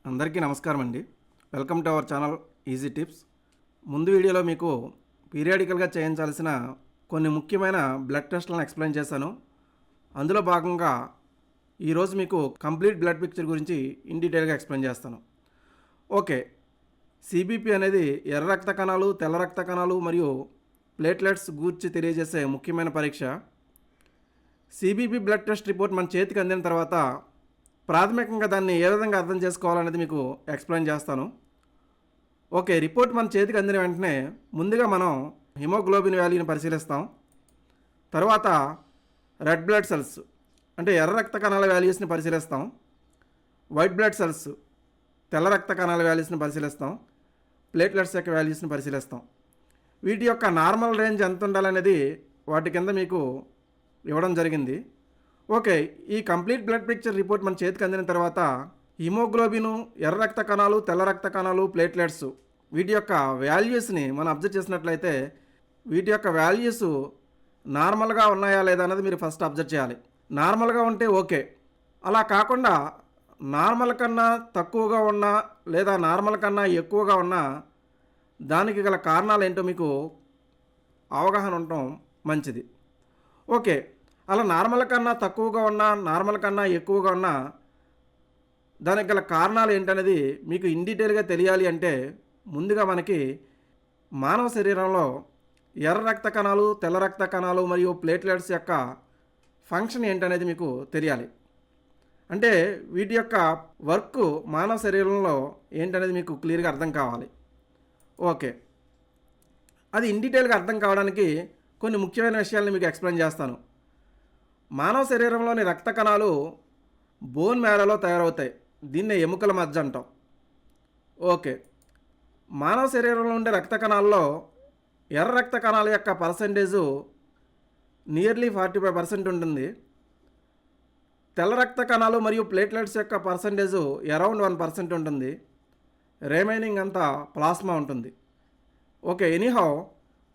అందరికీ నమస్కారం అండి. Welcome to our channel easy tips. ముందు వీడియోలో మీకు పీరియాడికల్గా చేయించాల్సిన కొన్ని ముఖ్యమైన బ్లడ్ టెస్ట్లను ఎక్స్ప్లెయిన్ చేశాను. అందులో భాగంగా ఈరోజు మీకు కంప్లీట్ బ్లడ్ పిక్చర్ గురించి ఇన్ డీటెయిల్గా ఎక్స్ప్లెయిన్ చేస్తాను. ఓకే, సిబిపి అనేది ఎర్ర రక్త కణాలు, తెల్ల రక్త కణాలు మరియు ప్లేట్లెట్స్ గూర్చి తెలియజేసే ముఖ్యమైన పరీక్ష. సిబిపి బ్లడ్ టెస్ట్ రిపోర్ట్ మన చేతికి అందిన తర్వాత ప్రాథమికంగా దాన్ని ఏ విధంగా అర్థం చేసుకోవాలనేది మీకు ఎక్స్ప్లెయిన్ చేస్తాను. ఓకే, రిపోర్ట్ మన చేతికి అందిన వెంటనే ముందుగా మనం హిమోగ్లోబిన్ వాల్యూని పరిశీలిస్తాం. తర్వాత రెడ్ బ్లడ్ సెల్స్ అంటే ఎర్ర రక్త కణాల వాల్యూస్ని పరిశీలిస్తాం. వైట్ బ్లడ్ సెల్స్ తెల్ల రక్త కణాల వాల్యూస్ని పరిశీలిస్తాం. ప్లేట్లెట్స్ యొక్క వాల్యూస్ని పరిశీలిస్తాం. వీటి యొక్క నార్మల్ రేంజ్ ఎంత ఉండాలనేది వాటి కింద మీకు ఇవ్వడం జరిగింది. ఓకే, ఈ కంప్లీట్ బ్లడ్ పిక్చర్ రిపోర్ట్ మన చేతికి అందిన తర్వాత హిమోగ్లోబిను, ఎర్ర రక్త కణాలు, తెల్ల రక్త కణాలు, ప్లేట్లెట్స్ వీటి యొక్క వాల్యూస్ని మనం అబ్జర్వ్ చేసినట్లయితే వీటి యొక్క వాల్యూస్ నార్మల్గా ఉన్నాయా లేదా అన్నది మీరు ఫస్ట్ అబ్జర్వ్ చేయాలి. నార్మల్గా ఉంటే ఓకే, అలా కాకుండా నార్మల్ కన్నా తక్కువగా ఉన్నా లేదా నార్మల్ కన్నా ఎక్కువగా ఉన్నా దానికి గల కారణాలు ఏంటో మీకు అవగాహన ఉండటం మంచిది. ఓకే, అలా నార్మల్ కన్నా తక్కువగా ఉన్నా నార్మల్ కన్నా ఎక్కువగా ఉన్నా దానికి గల కారణాలు ఏంటనేది మీకు ఇన్ డీటెయిల్గా తెలియాలి అంటే ముందుగా మనకి మానవ శరీరంలో ఎర్ర రక్త కణాలు, తెల్ల రక్త కణాలు మరియు ప్లేట్లెట్స్ యొక్క ఫంక్షన్ ఏంటనేది మీకు తెలియాలి. అంటే వీటి యొక్క వర్క్ మానవ శరీరంలో ఏంటనేది మీకు క్లియర్గా అర్థం కావాలి. ఓకే, అది ఇన్ డీటెయిల్గా అర్థం కావడానికి కొన్ని ముఖ్యమైన విషయాలను మీకు ఎక్స్ప్లెయిన్ చేస్తాను. మానవ శరీరంలోని రక్త కణాలు బోన్ మ్యారోలో తయారవుతాయి. దీన్నే ఎముకల మజ్జ అంటాం. ఓకే, మానవ శరీరంలో ఉండే రక్త కణాల్లో ఎర్ర రక్త కణాల యొక్క పర్సంటేజు నియర్లీ 45% ఉంటుంది. తెల్ల రక్త కణాలు మరియు ప్లేట్లెట్స్ యొక్క పర్సంటేజు అరౌండ్ 1% ఉంటుంది. రిమైనింగ్ అంతా ప్లాస్మా ఉంటుంది. ఓకే, ఎనీహౌ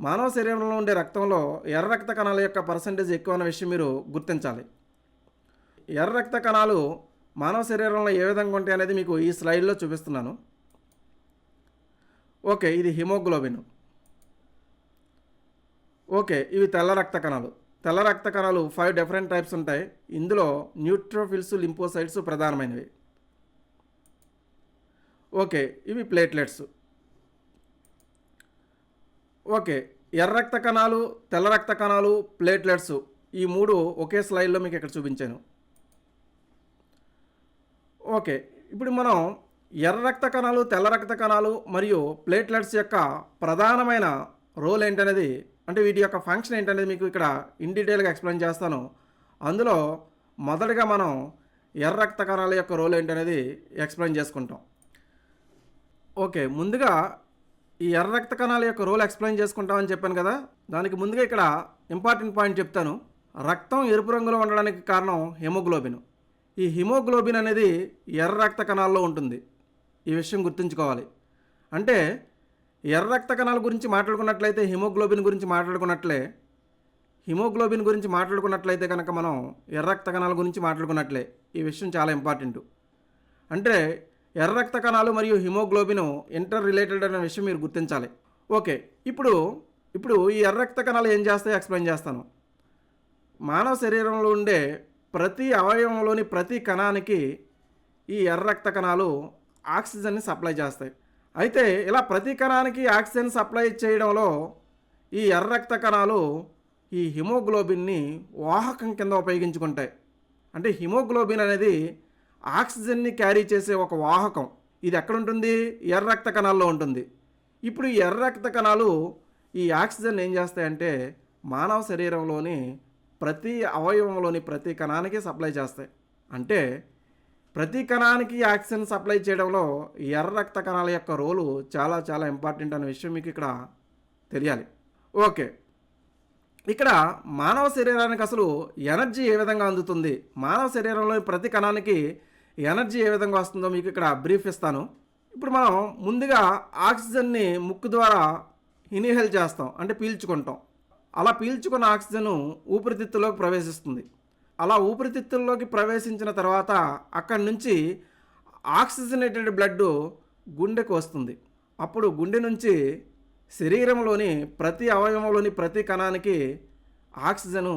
మానవ శరీరంలో ఉండే రక్తంలో ఎర్ర రక్త కణాల యొక్క పర్సంటేజ్ ఎక్కువ అన్న విషయం మీరు గుర్తించాలి. ఎర్ర రక్త కణాలు మానవ శరీరంలో ఏ విధంగా ఉంటాయి అనేది మీకు ఈ స్లైడ్లో చూపిస్తున్నాను. ఓకే, ఇది హిమోగ్లోబిన్. ఓకే, ఇవి తెల్ల రక్త కణాలు. తెల్ల రక్త కణాలు 5 డిఫరెంట్ టైప్స్ ఉంటాయి. ఇందులో న్యూట్రోఫిల్స్, లింపోసైట్స్ ప్రధానమైనవి. ఓకే, ఇవి ప్లేట్లెట్స్. ఓకే, ఎర్ర రక్త కణాలు, తెల్ల రక్త కణాలు, ప్లేట్లెట్స్ ఈ మూడు ఒకే స్లైడ్లో మీకు ఇక్కడ చూపించాను. ఓకే, ఇప్పుడు మనం ఎర్ర రక్త కణాలు, తెల్ల రక్త కణాలు మరియు ప్లేట్లెట్స్ యొక్క ప్రధానమైన రోల్ ఏంటనేది అంటే వీటి యొక్క ఫంక్షన్ ఏంటనేది మీకు ఇక్కడ ఇన్ డీటెయిల్గా ఎక్స్ప్లెయిన్ చేస్తాను. అందులో మొదటగా మనం ఎర్ర రక్త కణాల యొక్క రోల్ ఏంటనేది ఎక్స్ప్లెయిన్ చేసుకుంటాం. ఓకే, ముందుగా ఈ ఎర్ర రక్త కణాల యొక్క రోల్ ఎక్స్ప్లెయిన్ చేసుకుంటామని చెప్పాను కదా, దానికి ముందుగా ఇక్కడ ఇంపార్టెంట్ పాయింట్ చెప్తాను. రక్తం ఎరుపు రంగులో ఉండడానికి కారణం హిమోగ్లోబిన్. ఈ హిమోగ్లోబిన్ అనేది ఎర్ర రక్త కణాల్లో ఉంటుంది. ఈ విషయం గుర్తుంచుకోవాలి. అంటే ఎర్ర రక్త కణాల గురించి మాట్లాడుకున్నట్లయితే హిమోగ్లోబిన్ గురించి మాట్లాడుకున్నట్లే. హిమోగ్లోబిన్ గురించి మాట్లాడుకున్నట్లయితే కనుక మనం ఎర్ర రక్త కణాల గురించి మాట్లాడుకున్నట్లే. ఈ విషయం చాలా ఇంపార్టెంట్. అంటే ఎర్ర రక్త కణాలు మరియు హిమోగ్లోబిన్ ఇంటర్ రిలేటెడ్ అనే విషయం మీరు గుర్తించాలి. ఓకే, ఇప్పుడు ఈ ఎర్ర రక్త కణాలు ఏం చేస్తాయో ఎక్స్ప్లెయిన్ చేస్తాను. మానవ శరీరంలో ఉండే ప్రతి అవయవంలోని ప్రతి కణానికి ఈ ఎర్ర రక్త కణాలు ఆక్సిజన్ని సప్లై చేస్తాయి. అయితే ఇలా ప్రతి కణానికి ఆక్సిజన్ సప్లై చేయడంలో ఈ ఎర్ర రక్త కణాలు ఈ హిమోగ్లోబిన్ని వాహకం కింద ఉపయోగించుకుంటాయి. అంటే హిమోగ్లోబిన్ అనేది ఆక్సిజన్ని క్యారీ చేసే ఒక వాహకం. ఇది ఎక్కడుంటుంది? ఎర్ర రక్త కణాల్లో ఉంటుంది. ఇప్పుడు ఈ ఎర్ర రక్త కణాలు ఈ ఆక్సిజన్ ఏం చేస్తాయంటే మానవ శరీరంలోని ప్రతి అవయవంలోని ప్రతి కణానికి సప్లై చేస్తాయి. అంటే ప్రతి కణానికి ఆక్సిజన్ సప్లై చేయడంలో ఎర్ర రక్త కణాల యొక్క రోలు చాలా చాలా ఇంపార్టెంట్ అనే విషయం మీకు ఇక్కడ తెలియాలి. ఓకే, ఇక్కడ మానవ శరీరానికి అసలు ఎనర్జీ ఏ విధంగా అందుతుంది, మానవ శరీరంలోని ప్రతి కణానికి ఎనర్జీ ఏ విధంగా వస్తుందో మీకు ఇక్కడ బ్రీఫ్ ఇస్తాను. ఇప్పుడు మనం ముందుగా ఆక్సిజన్ని ముక్కు ద్వారా ఇన్హేల్ చేస్తాం, అంటే పీల్చుకుంటాం. అలా పీల్చుకున్న ఆక్సిజన్ ఊపిరితిత్తులోకి ప్రవేశిస్తుంది. అలా ఊపిరితిత్తుల్లోకి ప్రవేశించిన తర్వాత అక్కడి నుంచి ఆక్సిజనేటెడ్ బ్లడ్ గుండెకు వస్తుంది. అప్పుడు గుండె నుంచి శరీరంలోని ప్రతి అవయవంలోని ప్రతి కణానికి ఆక్సిజను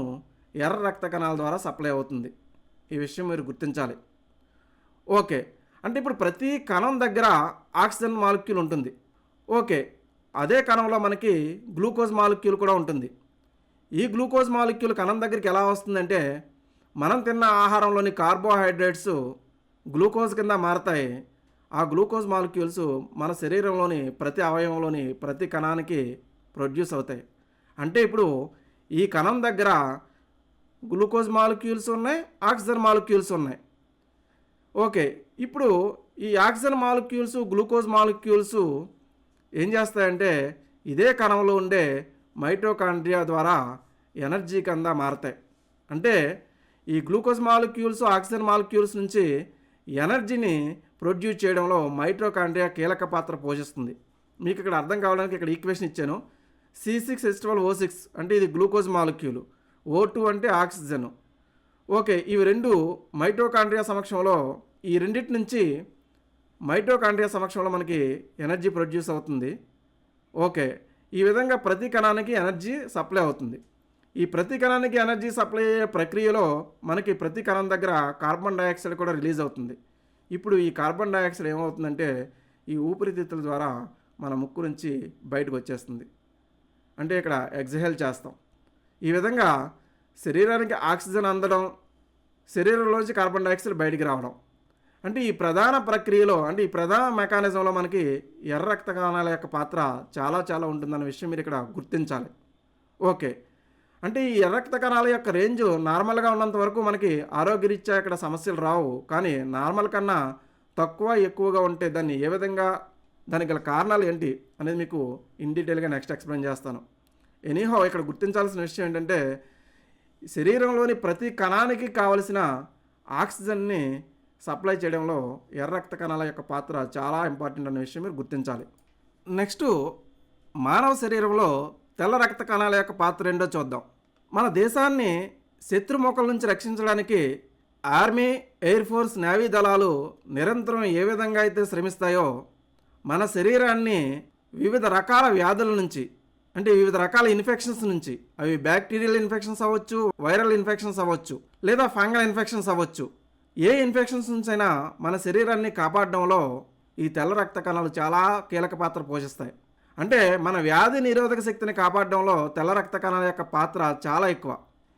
ఎర్ర రక్త కణాల ద్వారా సప్లై అవుతుంది. ఈ విషయం మీరు గుర్తించాలి. ఓకే, అంటే ఇప్పుడు ప్రతి కణం దగ్గర ఆక్సిజన్ మాలిక్యూల్ ఉంటుంది. ఓకే, అదే కణంలో మనకి గ్లూకోజ్ మాలిక్యూల్ కూడా ఉంటుంది. ఈ గ్లూకోజ్ మాలిక్యూల్ కణం దగ్గరికి ఎలా వస్తుందంటే, మనం తిన్న ఆహారంలోని కార్బోహైడ్రేట్స్ గ్లూకోజ్ కింద మారతాయి. ఆ గ్లూకోజ్ మాలిక్యూల్స్ మన శరీరంలోని ప్రతి అవయవంలోని ప్రతి కణానికి ప్రొడ్యూస్ అవుతాయి. అంటే ఇప్పుడు ఈ కణం దగ్గర గ్లూకోజ్ మాలిక్యూల్స్ ఉన్నాయి, ఆక్సిజన్ మాలిక్యూల్స్ ఉన్నాయి. ఓకే, ఇప్పుడు ఈ ఆక్సిజన్ మాలిక్యూల్స్ గ్లూకోజ్ మాలిక్యూల్స్ ఏం చేస్తాయంటే ఇదే కణంలో ఉండే మైటోకాండ్రియా ద్వారా ఎనర్జీ కింద మారతాయి. అంటే ఈ గ్లూకోజ్ మాలిక్యూల్స్ ఆక్సిజన్ మాలిక్యూల్స్ నుంచి ఎనర్జీని ప్రొడ్యూస్ చేయడంలో మైటోకాండ్రియా కీలక పాత్ర పోషిస్తుంది. మీకు ఇక్కడ అర్థం కావడానికి ఇక్కడ ఈక్వేషన్ ఇచ్చాను. C6H12O6 అంటే ఇది గ్లూకోజ్ మాలిక్యూల్, O2 అంటే ఆక్సిజన్. ఓకే, ఇవి రెండు మైటోకాండ్రియా సమక్షంలో ఈ రెండింటి నుంచి మైటోకాండ్రియా సమక్షంలో మనకి ఎనర్జీ ప్రొడ్యూస్ అవుతుంది. ఓకే, ఈ విధంగా ప్రతి కణానికి ఎనర్జీ సప్లై అవుతుంది. ఈ ప్రతి కణానికి ఎనర్జీ సప్లై అయ్యే ప్రక్రియలో మనకి ప్రతి కణం దగ్గర కార్బన్ డైఆక్సైడ్ కూడా రిలీజ్ అవుతుంది. ఇప్పుడు ఈ కార్బన్ డైఆక్సైడ్ ఏమవుతుందంటే ఈ ఊపిరితిత్తుల ద్వారా మన ముక్కు నుంచి బయటకు వచ్చేస్తుంది. అంటే ఇక్కడ ఎగ్జహేల్ చేస్తాం. ఈ విధంగా శరీరానికి ఆక్సిజన్ అందడం, శరీరంలోంచి కార్బన్ డైఆక్సైడ్ బయటికి రావడం. అంటే ఈ ప్రధాన ప్రక్రియలో అంటే ఈ ప్రధాన మెకానిజంలో మనకి ఎర్ర రక్త కణాల యొక్క పాత్ర చాలా చాలా ఉంటుందన్న విషయం మీరు ఇక్కడ గుర్తించాలి. ఓకే, అంటే ఈ ఎర్ర రక్త కణాల యొక్క రేంజ్ నార్మల్గా ఉన్నంత వరకు మనకి ఆరోగ్యరీత్యా ఇక్కడ సమస్యలు రావు. కానీ నార్మల్ కన్నా తక్కువ ఎక్కువగా ఉంటే దాన్ని ఏ విధంగా, దానికి గల కారణాలు ఏంటి అనేది మీకు ఇన్ డీటెయిల్గా నెక్స్ట్ ఎక్స్ప్లెయిన్ చేస్తాను. ఎనీహో ఇక్కడ గుర్తించాల్సిన విషయం ఏంటంటే శరీరంలోని ప్రతి కణానికి కావలసిన ఆక్సిజన్ని సప్లై చేయడంలో ఎర్ర రక్త కణాల యొక్క పాత్ర చాలా ఇంపార్టెంట్ అనే విషయం మీరు గుర్తించాలి. నెక్స్ట్ మానవ శరీరంలో తెల్ల రక్త కణాల యొక్క పాత్ర ఏంటో చూద్దాం. మన దేశాన్ని శత్రుమోకల నుంచి రక్షించడానికి ఆర్మీ, ఎయిర్ ఫోర్స్, నేవీ దళాలు నిరంతరం ఏ విధంగా అయితే శ్రమిస్తాయో మన శరీరాన్ని వివిధ రకాల వ్యాధుల నుంచి అంటే వివిధ రకాల ఇన్ఫెక్షన్స్ నుంచి, అవి బ్యాక్టీరియల్ ఇన్ఫెక్షన్స్ అవ్వచ్చు, వైరల్ ఇన్ఫెక్షన్స్ అవ్వచ్చు, లేదా ఫంగల్ ఇన్ఫెక్షన్స్ అవ్వచ్చు, ఏ ఇన్ఫెక్షన్స్ నుంచి అయినా మన శరీరాన్ని కాపాడడంలో ఈ తెల్ల రక్త కణాలు చాలా కీలక పాత్ర పోషిస్తాయి. అంటే మన వ్యాధి నిరోధక శక్తిని కాపాడడంలో తెల్ల రక్త కణాల యొక్క పాత్ర చాలా ఎక్కువ.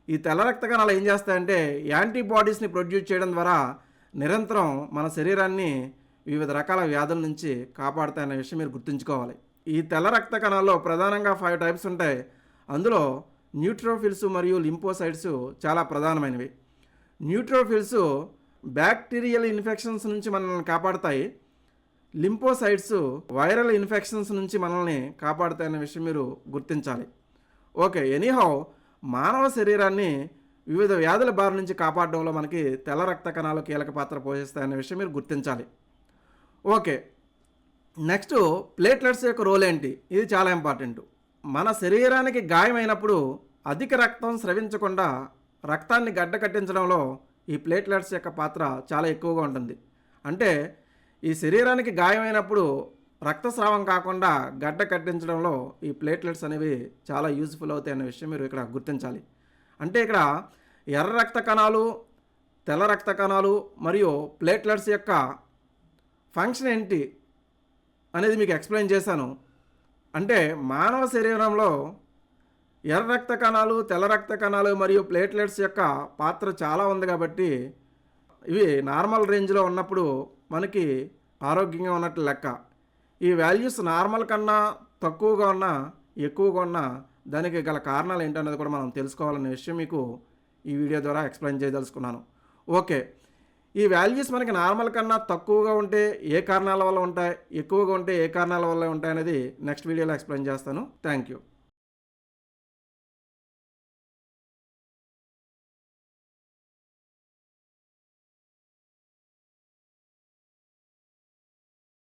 ఈ తెల్ల రక్త కణాలు ఏం చేస్తాయంటే యాంటీబాడీస్ని ప్రొడ్యూస్ చేయడం ద్వారా నిరంతరం మన శరీరాన్ని వివిధ రకాల వ్యాధుల నుంచి కాపాడుతాయనే విషయం మీరు గుర్తుంచుకోవాలి. ఈ తెల్ల రక్త కణాల్లో ప్రధానంగా 5 టైప్స్ ఉంటాయి. అందులో న్యూట్రోఫిల్స్ మరియు లింపోసైట్స్ చాలా ప్రధానమైనవి. న్యూట్రోఫిల్స్ బ్యాక్టీరియల్ ఇన్ఫెక్షన్స్ నుంచి మనల్ని కాపాడుతాయి. లింపోసైట్స్ వైరల్ ఇన్ఫెక్షన్స్ నుంచి మనల్ని కాపాడుతాయనే విషయం మీరు గుర్తించాలి. ఓకే, ఎనీహౌ మానవ శరీరాన్ని వివిధ వ్యాధుల బారి నుంచి కాపాడడంలో మనకి తెల్ల రక్త కణాలు కీలక పాత్ర పోషిస్తాయనే విషయం మీరు గుర్తించాలి. ఓకే, నెక్స్ట్ ప్లేట్లెట్స్ యొక్క రోల్ ఏంటి? ఇది చాలా ఇంపార్టెంట్. మన శరీరానికి గాయమైనప్పుడు అధిక రక్తం స్రవించకుండా రక్తాన్ని గడ్డ కట్టించడంలో ఈ ప్లేట్లెట్స్ యొక్క పాత్ర చాలా ఎక్కువగా ఉంటుంది. అంటే ఈ శరీరానికి గాయమైనప్పుడు రక్తస్రావం కాకుండా గడ్డ కట్టించడంలో ఈ ప్లేట్లెట్స్ అనేవి చాలా యూజ్ఫుల్ అవుతాయి అనే విషయం మీరు ఇక్కడ గుర్తించాలి. అంటే ఇక్కడ ఎర్ర రక్త కణాలు, తెల్ల రక్త కణాలు మరియు ప్లేట్లెట్స్ యొక్క ఫంక్షన్ ఏంటి అనేది మీకు ఎక్స్ప్లెయిన్ చేశాను. అంటే మానవ శరీరంలో ఎర్ర రక్త కణాలు, తెల్ల రక్త కణాలు మరియు ప్లేట్లెట్స్ యొక్క పాత్ర చాలా ఉంది కాబట్టి ఇవి నార్మల్ రేంజ్లో ఉన్నప్పుడు మనకి ఆరోగ్యంగా ఉన్నట్లు లెక్క. ఈ వాల్యూస్ నార్మల్ కన్నా తక్కువగా ఉన్నా ఎక్కువగా ఉన్నా దానికి గల కారణాలు ఏంటనేది కూడా మనం తెలుసుకోవాలనే విషయం మీకు ఈ వీడియో ద్వారా ఎక్స్ప్లెయిన్ చేయదలుచుకున్నాను. ఓకే, ఈ వాల్యూస్ మనకి నార్మల్ కన్నా తక్కువగా ఉంటే ఏ కారణాల వల్ల ఉంటాయి, ఎక్కువగా ఉంటే ఏ కారణాల వల్ల ఉంటాయి అనేది నెక్స్ట్ వీడియోలో ఎక్స్ప్లెయిన్ చేస్తాను. Thank you.